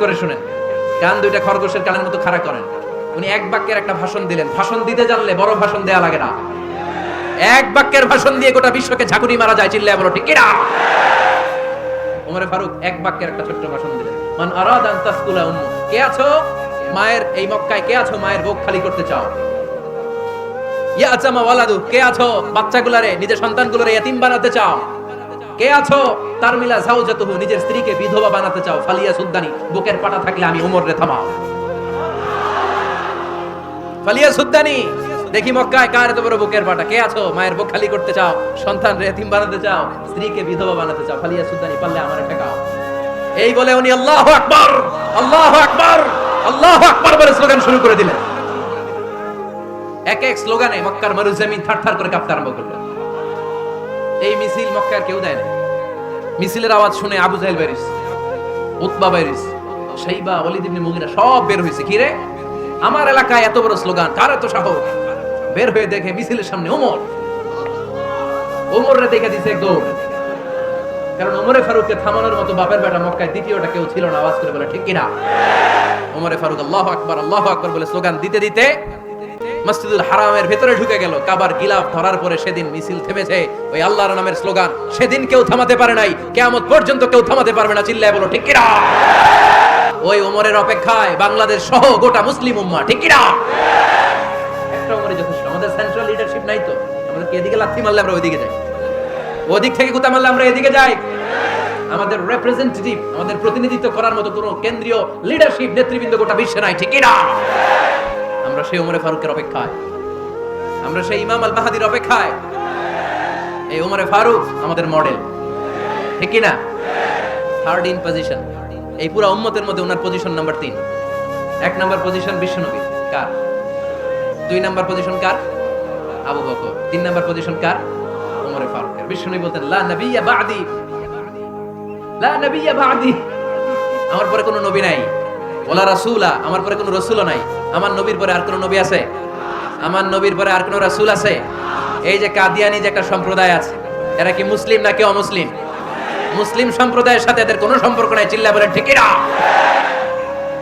করে শুনেন, কান দুইটা খরগোশের কানের মতো খাড়া করেন। উনি এক বাক্যের একটা ভাষণ দিলেন। ভাষণ দিতে জানলে বড় ভাষণ দেয়া লাগে না, এক বাক্যের ভাষণ দিয়ে গোটা বিশ্বকে ঝাঁকুনি মারা যায়। চিল্লায় বলো ঠিক কিনা? ওমর ফারুক এক বাক্যের একটা ছোট্ট ভাষণ দিলেন। মান আরাদা আন তাসকুলা উম্মু, কে আছো মায়ের এই মক্কায়, কে আছো মায়ের বুক খালি করতে চাও? ইয়া আজামা ওয়ালাদু, কে আছো বাচ্চাগুলারে নিজের সন্তানগুলোরে ইতিম বানাতে চাও? কে আছো তারমিলা যাওজাতুহু, নিজের স্ত্রীকে বিধবা বানাতে চাও? ফালিয়া সুদ্দানি, বুকের পাটা থাকলে আমি ওমর রে থামাও। ফালিয়া সুদ্দানি, দেখি মক্কায় কার এত বড় বুকের পাটা? কে আছো মায়ের বুক খালি করতে চাও, সন্তান রে এতিম বানাতে চাও, স্ত্রীকে বিধবা বানাতে চাও? ফালিয়া সুদ্দানি, পারলে আমারে ঠেকাও। এই বলে উনি আল্লাহু আকবার, আল্লাহু আকবার, আল্লাহু আকবার বলে স্লোগান শুরু করে দিলেন। এক এক স্লোগানে মক্কার মরুজমিন থারথার করে কাঁপতে আরম্ভ করলো। এই মিছিল মক্কার কেউ দেয় না। মিছিলের আওয়াজ শুনে আবু জাহেল বাইরিস, উতবা বাইরিস, শাইবা, ওয়ালিদ ইবনে মুগিরা সব বের হইছে। কি রে, আমার এলাকায় এত বড় স্লোগান, কার এত সাহস? বের হয়ে দেখে মিছিলের সামনে ওমর। ওমর রে দেখে দিছে একদম, কারণ ওমরে ফারুককে থামানোর মতো বাপের বেটা মক্কায় দ্বিতীয়টা কেউ ছিল না। আওয়াজ করে বলে ঠিক কিনা? ওমরে ফারুক আল্লাহু আকবার, আল্লাহু আকবার বলে স্লোগান দিতে দিতে মসজিদুল হারামের ভেতরে ঢুকে গেল। কাবার গিলাফ ধরার পরে সেদিন মিছিল থেমেছে ওই আল্লাহর নামের স্লোগান। সেদিন কেউ থামাতে পারে নাই, কিয়ামত পর্যন্ত কেউ থামাতে পারবে না। চিল্লায় বলো ঠিক কিনা? ওই ওমরের অপেক্ষায় বাংলাদেশ সহ গোটা মুসলিম উম্মাহ। ঠিক কিনা? একটা ওমরই যথেষ্ট। আমাদের সেন্ট্রাল লিডারশিপ নাই তো, আমাদের এদিকে লাথি মারলে আমরা ওইদিকে যাই, ওদিক থেকে গুতা মারলে আমরা এদিকে যাই। আমাদের রিপ্রেজেন্টেটিভ, আমাদের প্রতিনিধিত্ব করার মতো কোনো কেন্দ্রীয় লিডারশিপ নেতৃবৃন্দ গোটা বিশ্বে নাই। ঠিক কিনা? আমরা সেই ওমরে ফারুকের অপেক্ষায়, আমরা সেই ইমাম আল মাহদির অপেক্ষায়। এই ওমরে ফারুক আমাদের মডেল। ঠিক কিনা? থার্ড ইন পজিশন এই পুরো উম্মতের মধ্যে ওনার পজিশন নাম্বার 3। 1 নাম্বার পজিশন বিশ্বনবী কার? 2 নাম্বার পজিশন কার? আবু বকর। 3 নাম্বার পজিশন কার? ওমরে ফারুকের। বিশ্বনবী বলতেন লা নবিয়্যা বা'দি, লা নবিয়্যা বা'দি, আমার পরে কোনো নবী নাই। ওয়ালা রাসূলা, আমার পরে কোনো রাসূলও নাই। আমার নবীর পরে আর কোনো নবী আছে? আমার নবীর পরে আর কোনো রাসূল আছে? এই যে কাদিয়ানি যে একটা সম্প্রদায় আছে, এরা কি মুসলিম নাকি অমুসলিম? মুসলিম সম্প্রদায়ের সাথে এদের কোনো সম্পর্ক নাই। চিল্লা বলেন ঠিক কিনা?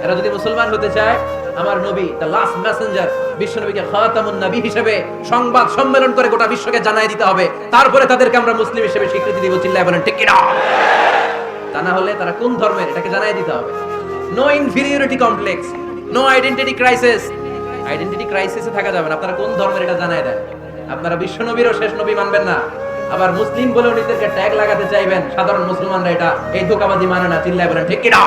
এরা যদি মুসলমান হতে চায়, আমার নবী দ্য লাস্ট মেসেঞ্জার বিশ্বনবীকে খাতামুন নবী হিসেবে সংবাদ সম্মেলন করে গোটা বিশ্বকে জানাই দিতে হবে। তারপরে তাদেরকে আমরা মুসলিম হিসেবে স্বীকৃতি দিব। চিল্লা বলেন ঠিক কিনা? তা না হলে তারা কোন ধর্মের এটাকে জানাই দিতে হবে। No inferiority complex, no identity crisis. Identity ক্রাইসিসে থাকা যাবে না। আপনারা কোন ধর্মের এটা জানাই দেন। আপনারা বিশ্বনবীরও শেষ নবী মানবেন না, আবার মুসলিম বলেও নিজেদেরকে ট্যাগ লাগাতে চাইবেন। সাধারণ মুসলমানরা এটা এই ধোঁকাবাজি মানে না। চিল্লায় বলেন ঠিক কিনা?